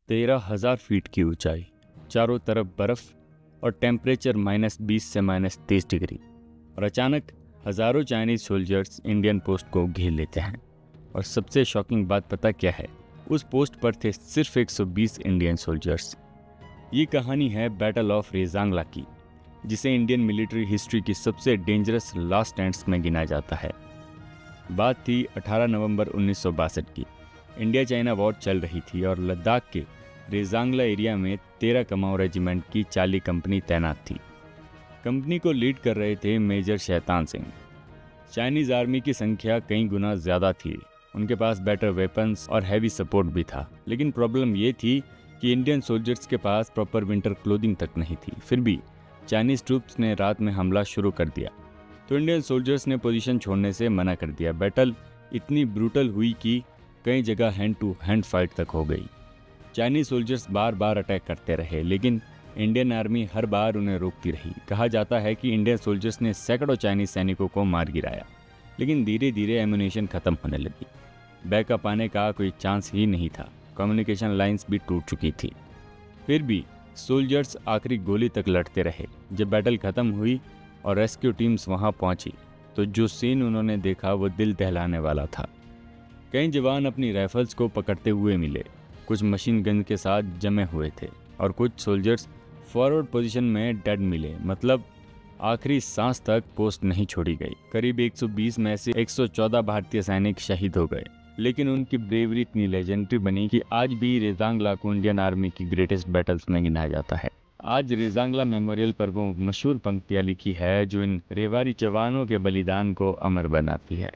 13,000 feet की ऊंचाई, चारों तरफ बर्फ और टेम्परेचर -20 से -23 डिग्री। और अचानक हज़ारों चाइनीज सोल्जर्स इंडियन पोस्ट को घेर लेते हैं। और सबसे शॉकिंग बात पता क्या है? उस पोस्ट पर थे सिर्फ 120 इंडियन सोल्जर्स। ये कहानी है बैटल ऑफ रेजांगला की, जिसे इंडियन मिलिट्री हिस्ट्री की सबसे डेंजरस लास्ट स्टैंड्स में गिना जाता है। बात थी 18 नवंबर 1962 की। इंडिया चाइना वॉर चल रही थी और लद्दाख के रेजांगला एरिया में 13 कमाओ रेजिमेंट की 40 कंपनी तैनात थी। कंपनी को लीड कर रहे थे major Shaitan Singh. Chinese army की संख्या कई गुना ज़्यादा थी, उनके पास बेटर वेपन्स और हैवी सपोर्ट भी था। लेकिन प्रॉब्लम ये थी कि इंडियन सोल्जर्स के पास प्रॉपर विंटर क्लोथिंग तक नहीं थी। फिर भी चाइनीज़ ट्रूप्स ने रात में हमला शुरू कर दिया, तो इंडियन सोल्जर्स ने पोजीशन छोड़ने से मना कर दिया। बैटल इतनी ब्रूटल हुई कि कई जगह हैंड टू हैंड फाइट तक हो गई। चाइनीज़ सोल्जर्स बार बार अटैक करते रहे, लेकिन इंडियन आर्मी हर बार उन्हें रोकती रही। कहा जाता है कि इंडियन सोल्जर्स ने सैकड़ों चाइनीज़ सैनिकों को मार गिराया, लेकिन धीरे धीरे एम्यूनेशन खत्म होने लगी। बैकअप आने का कोई चांस ही नहीं था। कम्युनिकेशन लाइंस भी टूट चुकी थी। फिर भी सोल्जर्स आखिरी गोली तक लड़ते रहे। जब बैटल खत्म हुई और रेस्क्यू टीम्स वहां पहुंची, तो जो सीन उन्होंने देखा वो दिल दहलाने वाला था। कई जवान अपनी राइफल्स को पकड़ते हुए मिले, कुछ मशीन गन के साथ जमे हुए थे और कुछ सोल्जर्स फॉरवर्ड पोजीशन में डेड मिले। मतलब आखिरी सांस तक पोस्ट नहीं छोड़ी गई। करीब 120 में से 114 भारतीय सैनिक शहीद हो गए, लेकिन उनकी ब्रेवरी इतनी लेजेंडरी बनी कि आज भी रेजांगला को इंडियन आर्मी की ग्रेटेस्ट बैटल्स में गिनाया जाता है। आज रेजांगला मेमोरियल पर वो मशहूर पंक्तियां लिखी है जो इन रेवारी जवानों के बलिदान को अमर बनाती है।